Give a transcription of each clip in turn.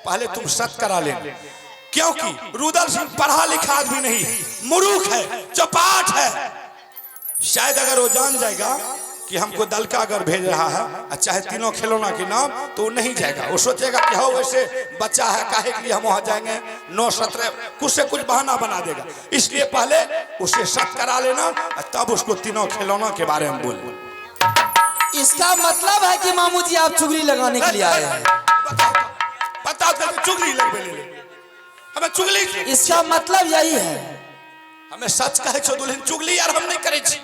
पहले तुम सत करा ले, क्योंकि रुदल सिंह पढ़ा लिखा आदमी नहीं, मूर्ख है, चपाट है। शायद अगर वो जान जाएगा कि हमको दल का अगर भेज रहा है चाहे तीनों खिलौना के नाम, तो वो नहीं जाएगा। वो सोचेगा कि हाँ वैसे बच्चा है, काहे के लिए हम वहां जाएंगे, 9-17 कुछ से कुछ बहाना बना देगा। इसलिए पहले उसे सत करा लेना, तब उसको तीनों खिलौना के बारे में बोलना। इसका मतलब है कि मामू जी आप चुगली लगाने के लिए आए हैं। बताओ चुगली लगवे ले, हमें चुगली, इसका मतलब यही है। हमें सच कहे छो दुल्हन, चुगली यार हम नहीं करे छी।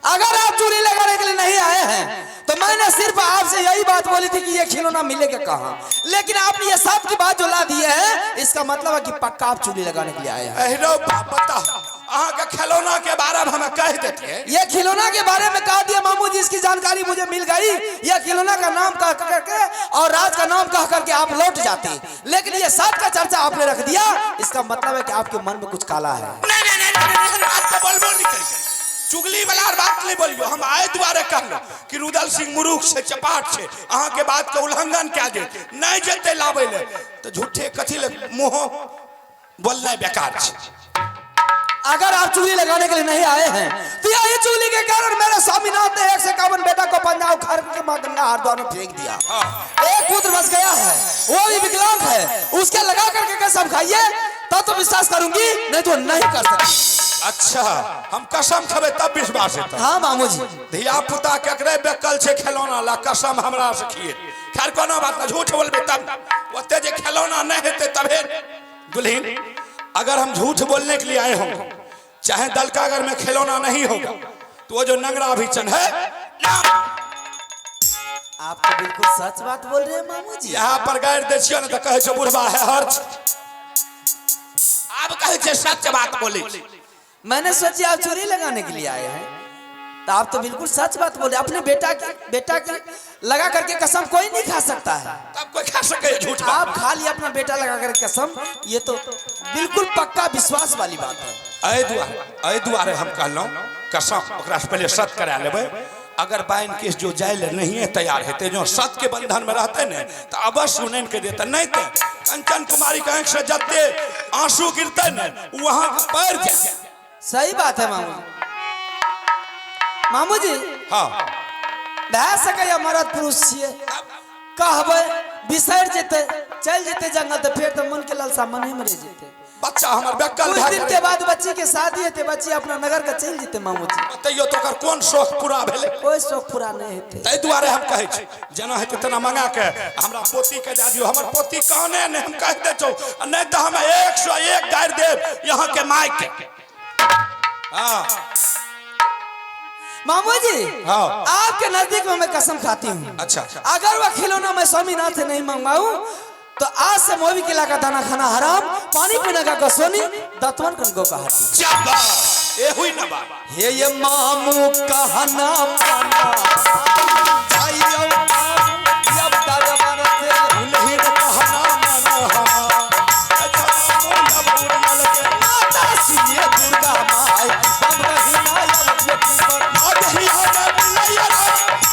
अगर आप चुगली लगाने के लिए नहीं आए हैं तो मैंने सिर्फ आपसे यही बात बोली थी कि ये खिलौना मिलेगा कहाँ, लेकिन आपने ये सब की बात जो ला दी है, इसका मतलब है कि पक्का आप चुगली लगाने के लिए आए हैं। का खिलौना के बारे में हमें कह देते हैं। ये खिलौना के बारे में कह दिया मामू जी, इसकी जानकारी मुझे मिल गई। ये खिलौना का नाम कह करके और राज का नाम कह करके आप लौट जाते, लेकिन ये सब का चर्चा आपने रख दिया। इसका मतलब है कि आपके मन में कुछ काला है। चुगली वाला बात नहीं बोलियो। हम आए द्वारे कहलो कि रुदल सिंह मूर्ख से, चपाट से, अहाँ के बात के उल्लंघन क्या दे नहीं जते लावे ले, तो झूठे कथी ले मुंह बोलना बेकार है। अगर आप चुगली लगाने के लिए नहीं आए हैं तो यही चुगली के कारण मेरे स्वामीनाथ ने 151 बेटा को पंजाब खर के मां गंगा हरद्वार में फेंक दिया। एक पुत्र बच गया है, वो भी विकलांग है, उसके लगा करके कसम खाइए तब तो विश्वास करूंगी, नहीं तो नहीं कर सकती। अच्छा, हम कसम खावे तब विश्वास है। हाँ मामू जी, धिया पुता केकरे बेकल से खिलौना ला कसम हमरा से खिए। खैर कोनो बात ना, झूठ बोलबे तब ओते जे खिलौना नहीं हेते तबे। दुल्हन, अगर हम झूठ बोलने के लिए आए होंगे, चाहे दल का अगर में खिलौना नहीं होगा, तो वो जो नंगरा भीचन है ना, आप तो बिल्कुल सच बात बोल रहे हैं मामू जी। यहाँ पर गैर देखियो ना तो कहे छो बुढ़वा है हर्ष, आप कहे छे सच बात बोले। मैंने सोची आप चोरी लगाने के लिए आए हैं, तो आप तो बिल्कुल सच बात बोले। अपने बेटा की लगा करके कसम कोई नहीं खा सकता है। तब कोई खा सके झूठ? आप खा लिया अपना बेटा लगा करके कसम, ये तो बिल्कुल पक्का विश्वास वाली बात है। ऐ दुआरे हम कहलौं कसम ओकरा से पहले सत करा लेबै। अगर बाइन केस जो जाए नहीं है तैयार हेते, जो सत के बंधन में रहते ने तो अवश्य सुनैन के देते, नहीं तो कंचन कुमारी के आंख से जते आंसू गिरते ने वहां पैर जाए। सही बात है मामू जी। मामू जी, हाँ भै सके मरद पुरुष छिए, कहबै बिसर जेते, चल जेते जंगल, तो फिर तो मन के लालसा मन ही में रह जेते। बच्चा हमर बेकल कुछ दिन के बाद बच्ची के शादी हेते, बच्ची अपना नगर का चल जेते। मामू जी बताइयो तो कर कौन शौक पूरा भेले? कोई शौक पूरा नहीं हेते। तै दुआरे हम कहै छी जना हेते तना मंगा के हमरा पोती के दे दियो। हमर पोती काने ने हम कह दे छौ, नहीं तो हम 101 गाड़ देब यहां के माय के। हां मामू जी, हाँ आपके नजदीक में मैं कसम खाती हूँ। अच्छा, अगर वह खिलौना मैं स्वामीनाथ से नहीं मंगवाऊं तो आज से मोबी किला का दाना खाना हराम, पानी पीने का कसोनी, दतवन कनको का हाथी। ए हुई ना बात। हे ये मामू कहना माना जाइयो जब दरबार से दुल्हन कहना माना। अच्छा मामू जब उड़ल के माता सिए दुर्गा माई बम रहीना यज्ञ पर आधि आधा बुलैया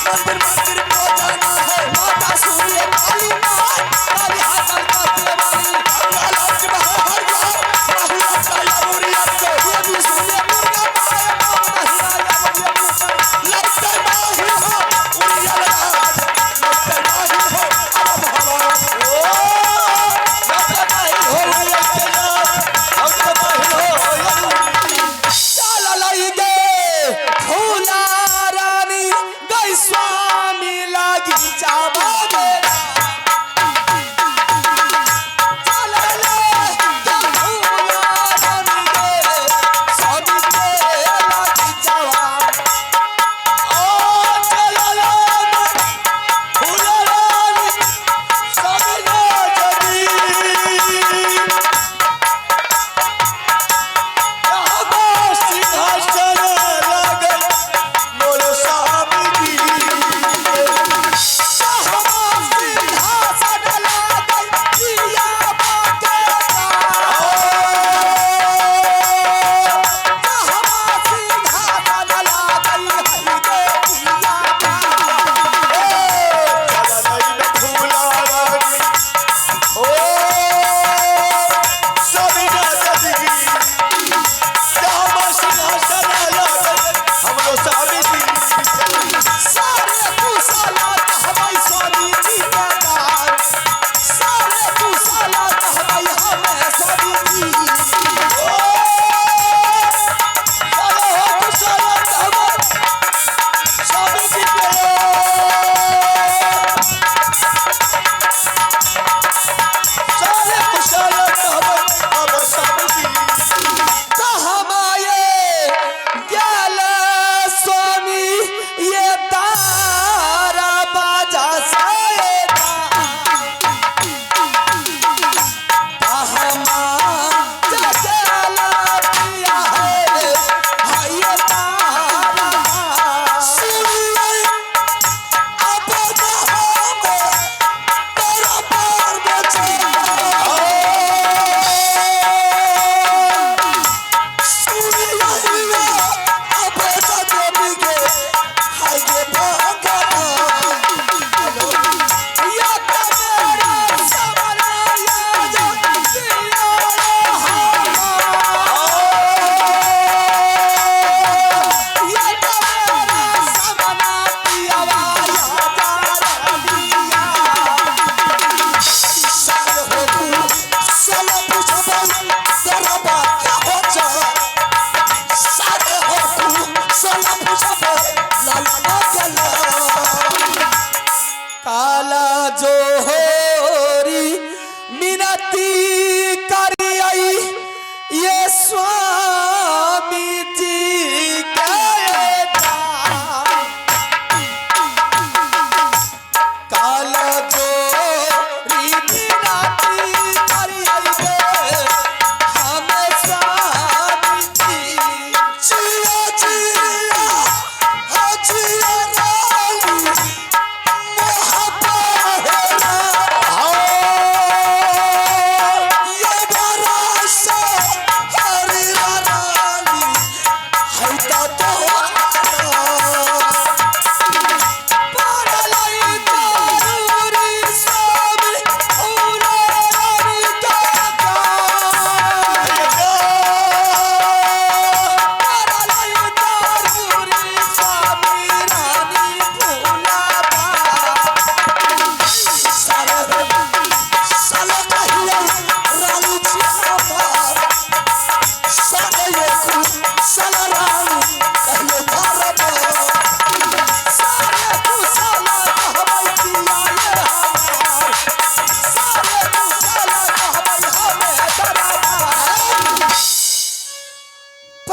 मंदिर मंदिर को जाना है। माता सूर्य काली माई काली हाथन का देवाली लालच बहार जा राहुल का यामुरिया के ये भी सूर्य दुर्गा माई बम रहीना यज्ञ पर लगता बाहु उड़िया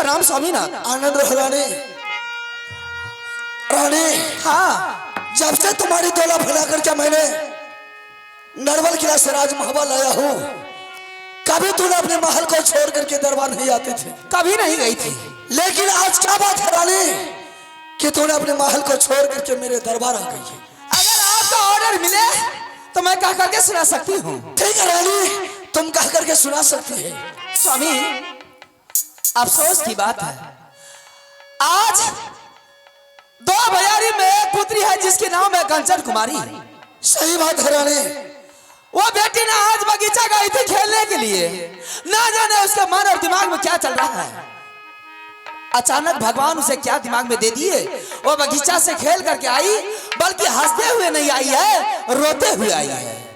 प्रणाम स्वामीनाथ। आनंद रहो रानी। रानी, हाँ, जब से तुम्हारी तोला फैला करके मैंने नरवल किला से राजमहल लाया हूँ, कभी तूने अपने महल को छोड़ करके दरबार नहीं आते थे। कभी नहीं गई थी। लेकिन आज क्या बात है रानी कि तूने अपने महल को छोड़ करके मेरे दरबार आ गई है। अगर आपका ऑर्डर मिले तो मैं कह करके सुना सकती हूँ। ठीक है रानी, तुम कह करके सुना सकती है। स्वामी, अफसोस की बात है, आज 2 भैयारी में एक पुत्री है जिसके नाम है कंचन कुमारी। सही बात है रानी। वो बेटी ना आज बगीचा गई थी खेलने के लिए, ना जाने उसके मन और दिमाग में क्या चल रहा है। अचानक भगवान उसे क्या दिमाग में दे दिए, वो बगीचा से खेल करके आई, बल्कि हंसते हुए नहीं आई है, रोते हुए आई है।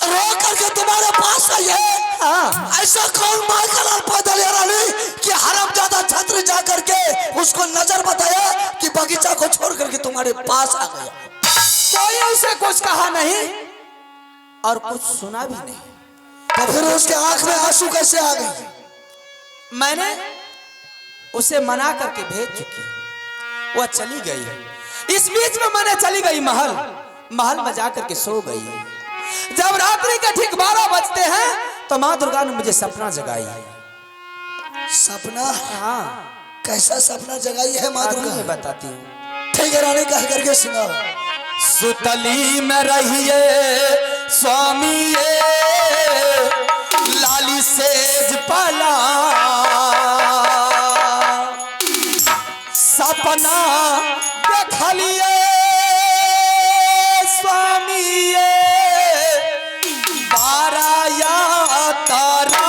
रो करके तुम्हारे पास आई है? हाँ। ऐसा कौन मार का लाल पैदल है रानी कि हरामजादा छत्र जा करके उसको नजर बताया कि बगीचा को छोड़ करके तुम्हारे पास आ गया? कोई उसे कुछ कहा नहीं और कुछ सुना भी नहीं। तो फिर उसके आंख में आंसू कैसे आ गए? मैंने उसे मना करके भेज चुकी, वह चली गई। इस बीच में मैंने चली गई महल में जाकर के सो गई। जब रात्रि के ठीक 12 बजते हैं तो माँ दुर्गा ने मुझे सपना जगाई। सपना? हाँ। कैसा सपना जगाई है माँ दुर्गा? मैं बताती हूँ। ठीक है रानी, कह करके सुनाओ। सुतली में रहिए स्वामी ये लाली सेज पला, सपना देखलिए स्वामी ये 12 या तारा।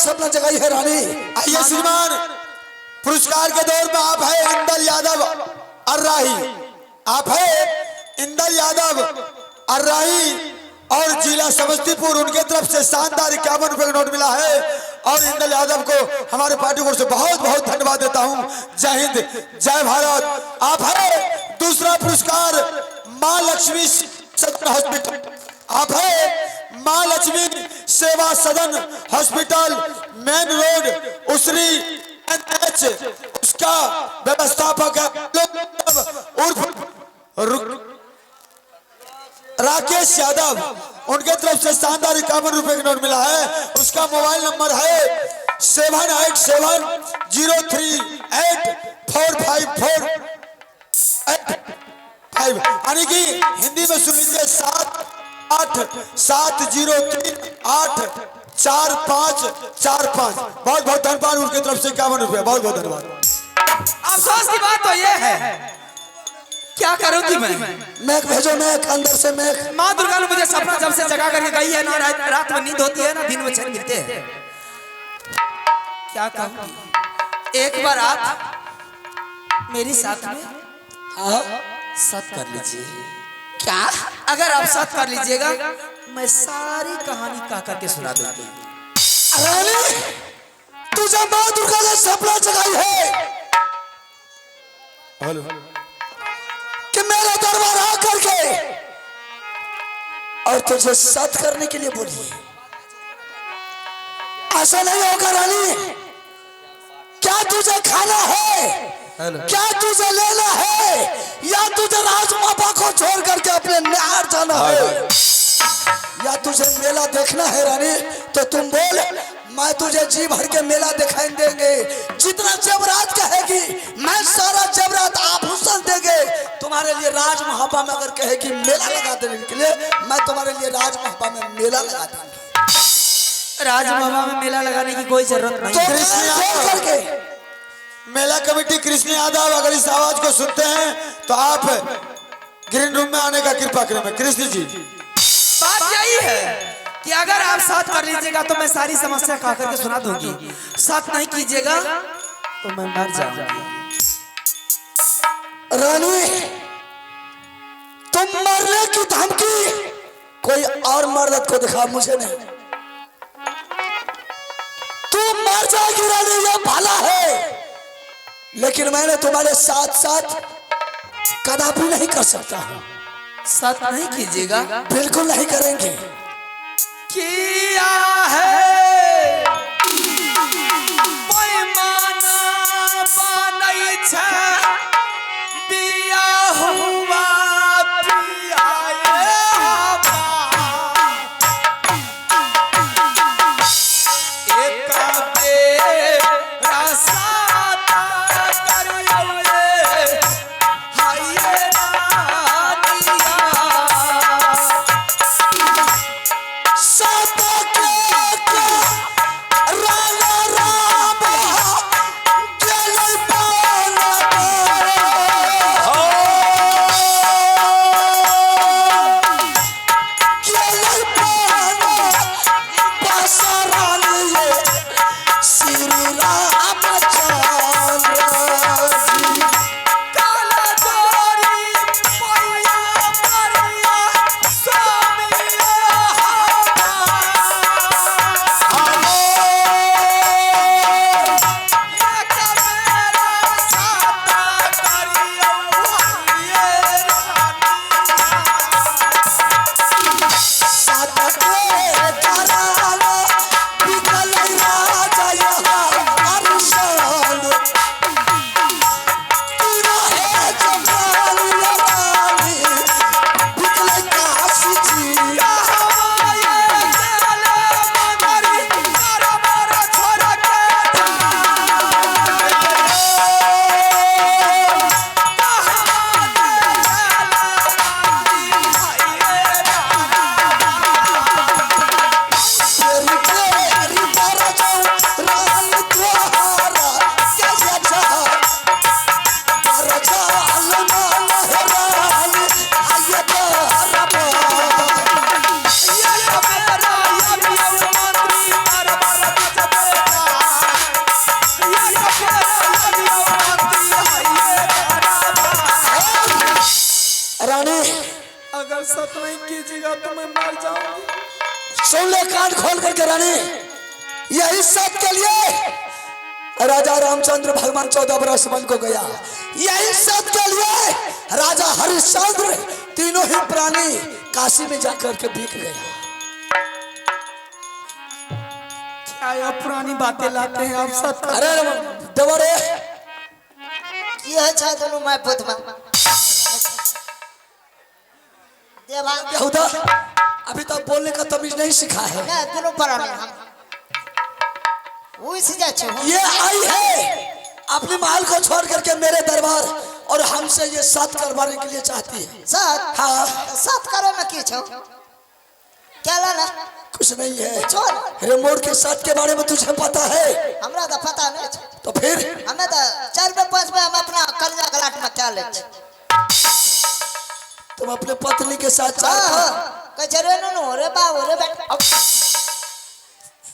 सपना जगाई है रानी। आइए श्रीमान, पुरस्कार के दौर में आप है इंदल यादव अर्राही, आप है इंदल यादव अर्राही और जिला समस्तीपुर, उनके तरफ से शानदार 51 रुपए का नोट मिला है। और इंदल यादव को हमारे पार्टी ओर से बहुत बहुत धन्यवाद देता हूं। जय हिंद, जय भारत। आप है दूसरा पुरस्कार मां लक्ष्मी सदन हॉस्पिटल, आप है मां लक्ष्मी सेवा सदन हॉस्पिटल, मेन रोड उसरी NH, उसका व्यवस्थापक उर्फ राकेश यादव, उनके तरफ से शानदार 51 रुपए का नोट मिला है। उसका मोबाइल नंबर है 7871038454, यानी कि हिंदी में सुन लीजिए 7870384545। बहुत बहुत धन्यवाद उनके तरफ से 51 रुपए, बहुत बहुत धन्यवाद। अफसोस की बात तो ये है, क्या करूंगी मैं? मैक भेजो, मैक अंदर से मैक। माँ दुर्गा ने मुझे सपना जब से जगा करके गई है ना, रात में नींद होती है ना, दिन में चैन मिलते हैं। क्या कहूंगी? एक बार आप मेरी साथ में सत कर लीजिए। क्या? अगर आप सत कर लीजिएगा मैं सारी कहानी कह करके सुना दूंगी। रानी तुझे माँ दुर्गा ने सपना जगाई है कि मेरा दरबार आ करके और तुझे सत करने के लिए बोली है। ऐसा नहीं होगा रानी। क्या तुझे खाना है, क्या तुझे लेना है, या तुझे राजमाता को छोड़ करके अपने निहार जाना है, या तुझे मेला देखना है रानी? तो तुम बोल, मैं तुझे जी भर के मेला दिखाई देंगे। जितना जेवरात कहेगी मैं सारा जेवरात आभूषण देंगे तुम्हारे लिए। राज महाबा में अगर कहेगी मेला लगा देने के लिए, मैं तुम्हारे लिए राज महाबा में मेला लगा देंगे। राज महाबा में मेला लगाने की कोई जरूरत नहीं। तो करके मेला कमेटी कृष्ण यादव अगर इस आवाज को सुनते हैं तो आप ग्रीन रूम में आने का कृपा करें। कृष्ण जी, बात यही है कि अगर आप साथ कर लीजिएगा तो मैं सारी समस्या कहा करके सुना दूंगी। साथ नहीं कीजिएगा तो मैं मर जाऊंगी। रानी तुम मरने की धमकी कोई और मर्द को दिखा, मुझे नहीं। तू मर जाएगी रानी, ये भला है, लेकिन मैंने तुम्हारे साथ साथ कदापि नहीं कर सकता हूं। साथ नहीं कीजिएगा? बिल्कुल नहीं करेंगे। किया है पैमाना बानै छ बिया हुआ पिया एक बेरा साता करिए हाय रानिया। अगर सत नहीं कीजिएगा तो मैं मर जाऊंगी। सुन ले कान खोल करके रानी, यही सब के लिए राजा रामचंद्र भगवान 14 बरस वन को गया। यही सब के लिए राजा हरिश्चंद्र तीनों ही प्राणी काशी में जाकर के बिक गया। क्या ये पुरानी बातें लाते हैं आप सब? अरे दबरे ये चाहे दोनों मैं पुत में देवा बेहुदा अभी तक बोलने का तमीज नहीं सिखा है। ना दोनों पराने हम वो इसी जाचे हो। ये आई है अपने महल को छोड़ करके मेरे दरबार और हमसे ये साथ करवाने के लिए चाहती है। साथ हाँ साथ करे में की छो क्या लाना? कुछ नहीं है। छोड़ रिमोट के साथ के बारे में तुझे पता है? हमरा तो पता नहीं छो। तो फिर हमें तो 4 पे 5 पे हम अपना कर्जा गलाट में क्या ले तुम अपने पत्नी के साथ कचरे नो रे बाबू रे बेटा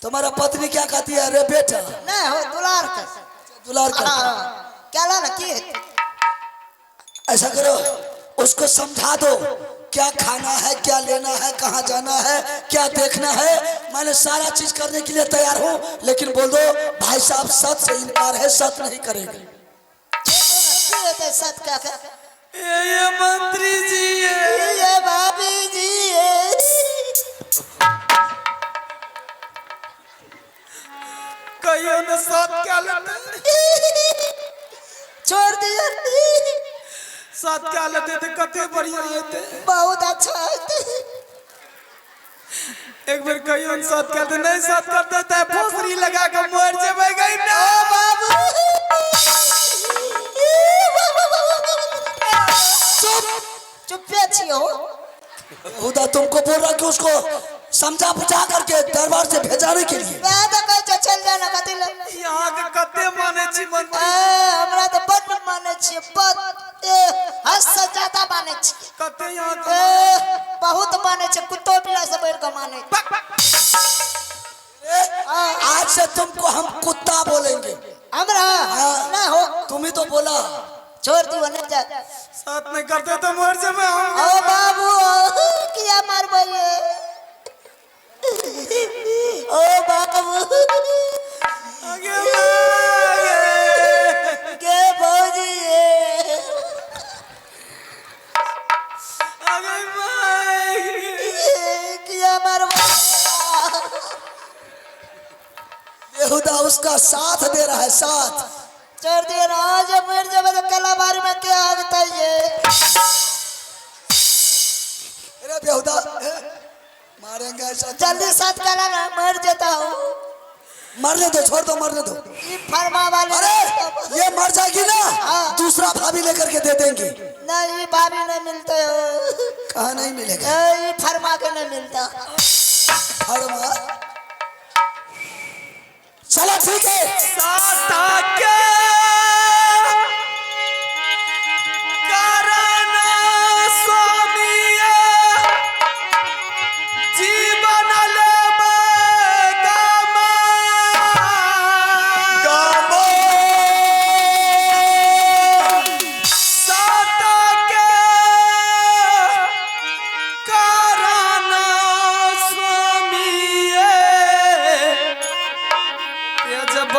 तुम्हारा पत्नी क्या कहती है? अरे बेटा नहीं हो दुलार का दुलार कर। क्या लाना की ऐसा करो उसको समझा दो क्या खाना है, क्या लेना है, कहाँ जाना है, क्या देखना है, मैंने सारा चीज करने के लिए तैयार हूँ। लेकिन बोल दो भाई साहब सत से इनकार है, सत नहीं करेंगे। सत का ये मंत्री जी ये भाभी जी कहियो न साथ क्या लेते, छोड़ दिया, साथ क्या लेते थे, कते बढ़िया होते। बहुत अच्छा है। एक बार कहियो न साथ करते, नहीं साथ करते तो फसरी लगा के मर जेबै गई ना बाबू चुप छियो। खुदा तुमको बोल रहा कि उसको समझा बुझा करके दरबार से भेजाने के लिए। मैं तो कह चल जाना कथि ले। यहाँ के कते माने छी मंत्री, हमरा तो बड माने छी, बड हद से ज्यादा माने छी। कते यहाँ के बहुत माने छी, कुत्तो बिल्ला से बढ़ के माने। आज से तुमको हम कुत्ता बोलेंगे। हमरा ना हो, तुम ही तो बोला। छोड़ दियो नहीं जा। साथ नहीं करते तो मर जेबै हम। ओ बाबू किया मारबै ये? ओ बाबू आगे मागे के भौजी ये आगे मागे किया मारबै? बेहुदा उसका साथ दे रहा है, साथ। छोड़ दियो ना, आज मर जाबे तो कलाबारी में क्या आगता ये? अरे बेहुदा मारेंगे ऐसा। जल्दी साथ करा ना, मर जाता हूँ। मरने दो, छोड़ दो, मरने दो। ये फरमा वाले अरे ये मर जाएगी ना, हाँ। दूसरा भाभी लेकर के दे देंगे। नहीं भाभी नहीं मिलते हो। कहाँ नहीं मिलेगा? ये फरमा के नहीं मिलता। फरमा चलो ठीक है। साथ आके करना स्वामी जीवन लेबै गामा साथ आके करना स्वामी जब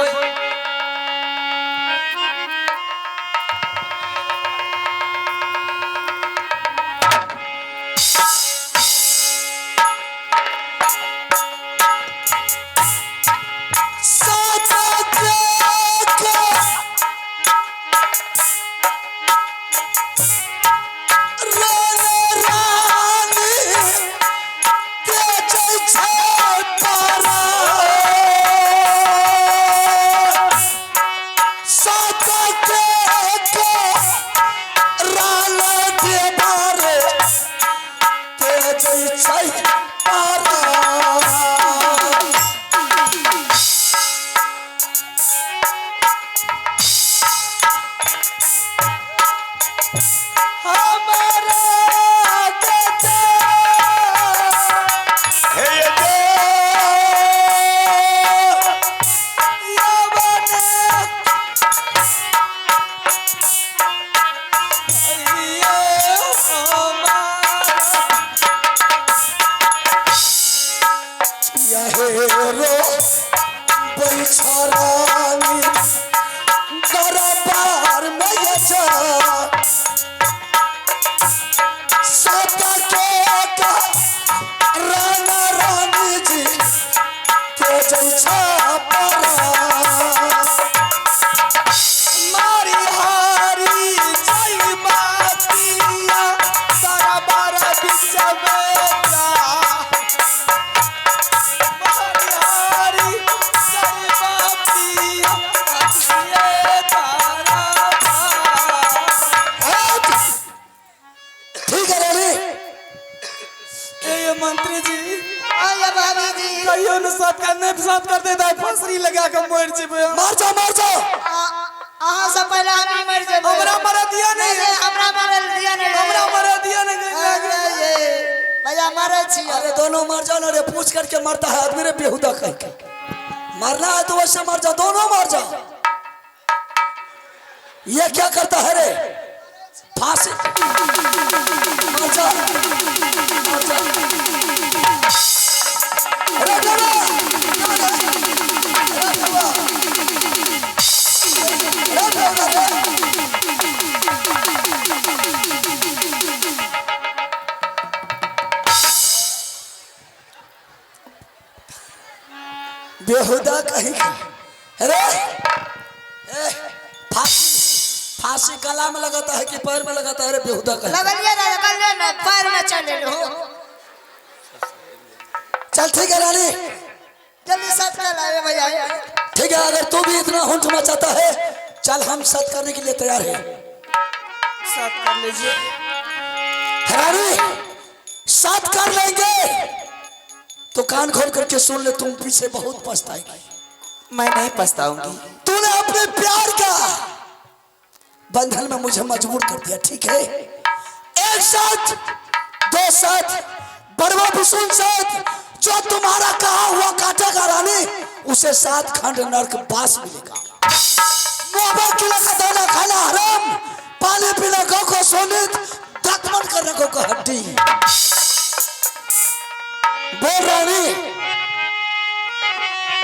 दरबार में राना रानी जी के जैसा मारी हारी जय बातिया दरबार बिचवेला मारी हारी जय बातिया ये तारा ठीक है रेडी। ये मंत्री जी आया भाभी जी कहियो न साथ करने साथ करते थे फसरी लगा के मर जेबै हम। मार जाओ, मार जाओ। अहाँ से पहले हम ही मर जेबै। हमरा मर दिया नहीं, हमरा मरल दिया नहीं, हमरा मर दिया नहीं। भैया मरे छी। अरे दोनों मर जाओ ना रे, पूछ करके मरता है आदमी रे बेहुदा कह के। मरना है तो वैसे मर जाओ, दोनों मर जाओ। ये क्या करता है रे? फांसी मर जा, मर जा। अरे देवा, अरे देवा, अरे देवा। बेहुदा कहीं का। अरे फांसी गला में लगाता है कि पैर में लगाता है? अरे बेहुदा कहीं। लगलिए ना पैर में चले लो। चल ठीक है रानी, जल्दी सच कर लाए भैया। ठीक है, अगर तू भी इतना हुंठ मचाता है, चल हम सत करने के लिए तैयार हैं। साथ कर लीजिए। रानी सत कर लेंगे तो कान खोल करके सुन ले, तुम पीछे बहुत पछताएगी। मैं नहीं पछताऊंगी। तूने अपने प्यार का बंधन में मुझे मजबूर कर दिया, ठीक है? एक साथ, दो साथ, बड़वा विष्णु साथ, जो तुम्हारा कहा हुआ काटेगा रानी, उसे 7 खंड नरक बास मिलेगा। मुआबा किला का दाना खाना हराम, पानी पीना गौ को सोनित, दत्मन करने को हड्डी। बोल रानी,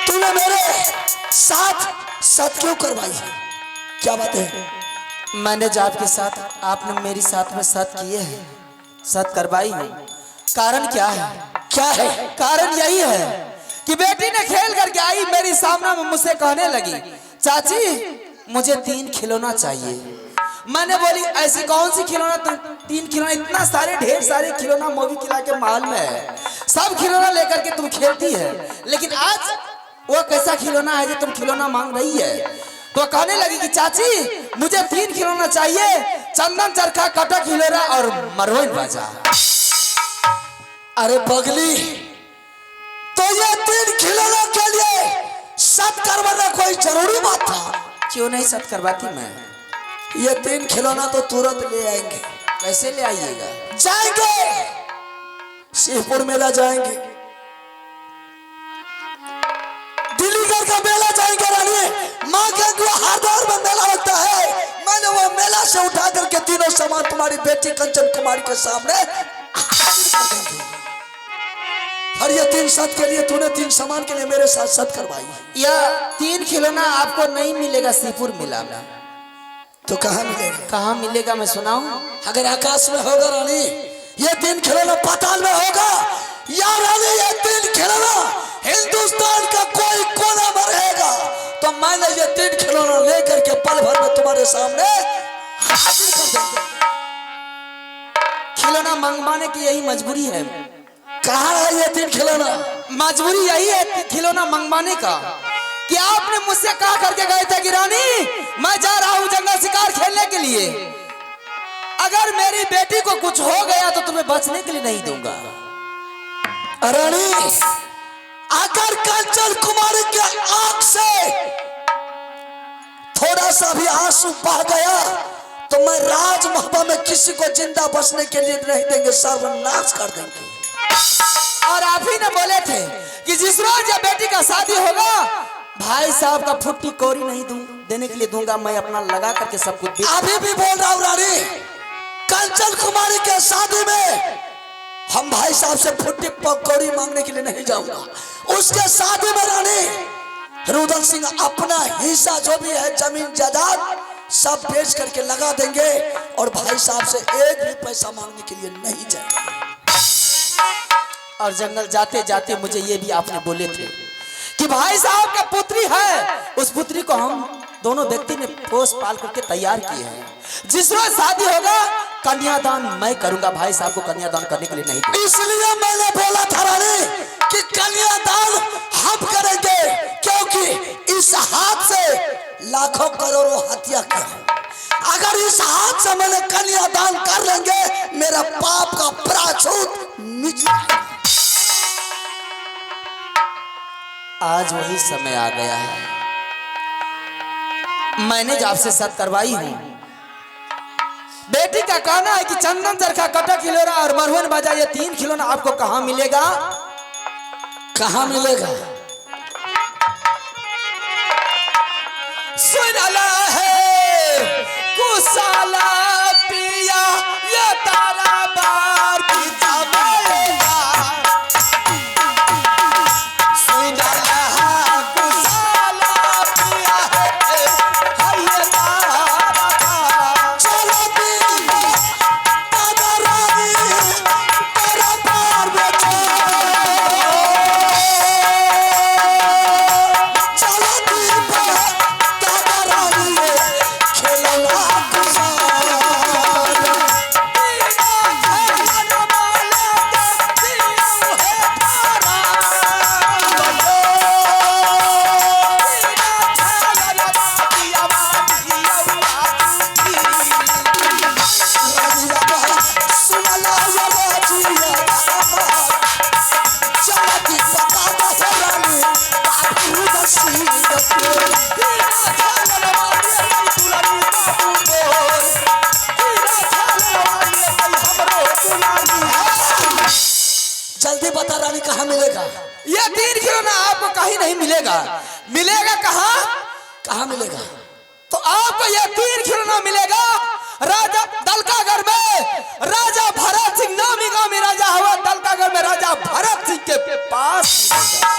तूने मेरे साथ सत क्यों करवाई है? क्या बात है? मैंने जो आपके साथ, आपने मेरी साथ में सत किए हैं, सत करवाई है। कारण क्या है? क्या है? कारण यही है कि बेटी ने खेल करके आई, मेरी सामने में मुझसे कहने लगी, चाची मुझे 3 खिलौना चाहिए। मैंने बोली ऐसी कौन सी खिलौना? 3 खिलौना? इतना सारे ढेर सारे खिलौना मोबी किला के महल में है, सब खिलौना लेकर के तुम खेलती है, लेकिन आज वो कैसा खिलौना है जो तुम खिलौना मांग रही है? तो कहने लगी कि चाची मुझे 3 खिलौना चाहिए, चंदन चरखा, कटक हिलोरा और मरवन बाजा। अरे पगली, तो ये 3 खिलौनों के लिए सत करवाना कोई जरूरी बात था? क्यों नहीं सत करवाती मैं? ये 3 खिलौना तो तुरंत ले आएंगे। कैसे ले आइएगा? जाएंगे, शिवपुर मेला जाएंगे, दिल्लीगढ़ का मेला जाएंगे रानी। माँ के हरद्वार में मेला लगता है, मैंने वो मेला से उठा करके तीनों सामान तुम्हारी बेटी कंचन कुमारी के सामने हाजिर कर देंगे। और ये 3 सत के लिए तूने 3 सामान के लिए मेरे साथ सत करवाई। यह 3 खिलौना आपको नहीं मिलेगा शिवपुर मेला में। तो कहाँ मिलेगा? कहाँ मिलेगा मैं सुनाऊं? अगर आकाश में होगा रानी, ये 3 खिलौना पाताल में होगा, या रानी ये 3 खिलौना हिंदुस्तान का कोई कोना में रहेगा, तो मैंने ये 3 खिलौना लेकर के पल भर में तुम्हारे सामने हाजिर कर देंगे। खिलौना मंगवाने की यही मजबूरी है। कहाँ है ये 3 खिलौना? मजबूरी यही है खिलौना मंगवाने का कि आपने मुझसे कहा करके गए थे कि रानी मैं जा रहा हूं जंगल शिकार खेलने के लिए, अगर मेरी बेटी को कुछ हो गया तो तुम्हें बचने के लिए नहीं दूंगा। रानी, अगर कंचन कुमारी के आंख से थोड़ा सा भी आंसू बह गया तो मैं राजमहल में किसी को जिंदा बचने के लिए नहीं देंगे, सर्वनाश कर देंगे। और आप ही ने बोले थे कि जिस रोज जब बेटी का शादी होगा भाई साहब का फुट्टी कौड़ी नहीं देने के लिए दूंगा, मैं अपना लगा करके सब कुछ। अभी भी बोल रहा हूँ रानी, कंचन कुमारी के शादी में हम भाई साहब से फुट्टी कौड़ी मांगने के लिए नहीं जाऊंगा। उसके शादी में रानी रुदल सिंह अपना हिस्सा जो भी है जमीन जायदाद सब बेच करके लगा देंगे और भाई साहब से एक भी पैसा मांगने के लिए नहीं जाएंगे। और जंगल जाते जाते मुझे ये भी आपने बोले थे कि भाई साहब का पुत्री है, उस पुत्री को हम दोनों व्यक्ति ने पोस पाल करके तैयार किए हैं, जिस रोज शादी होगा कन्यादान मैं करूंगा, भाई साहब को कन्यादान करने के लिए नहीं दूंगा। इसलिए मैंने बोला था रानी कि कन्यादान हम करेंगे, क्योंकि इस हाथ से लाखों करोड़ों हत्या किया। अगर इस हाथ से मैंने कन्यादान कर लेंगे मेरा पाप का प्रायश्चित मिट जाएगा। आज वही समय आ गया है, मैंने जो आपसे सत करवाई हूं। बेटी का कहना है कि चंदन चरखा, कटक हिलोरा और मरवन बाजा ये 3 खिलौना आपको कहां मिलेगा? कहां मिलेगा? सुनला है कुशाला पी ये तारा बार की जमाएगा सुनला कुसाला पिया है ये तारा चलो दीवा दादा रानी तेरा पार में चलो दीवा दादा रानी खेलना सुनला राजिया चलो दीवा दादा रानी बाबू दसी जल्दी बता रानी कहाँ मिलेगा? ये 3 खिलौना आपको कहीं नहीं मिलेगा। मिलेगा कहाँ? कहाँ मिलेगा? तो आपको ये 3 खिलौना मिलेगा राजा दलकागढ़ में। राजा भरत सिंह नामी गांव में राजा हुआ दलकागढ़ में राजा भरत सिंह के पास मिलेगा।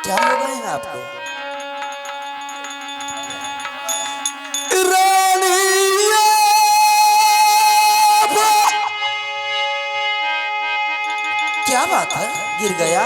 क्या होगा इन आपको? क्या बात है, गिर गया?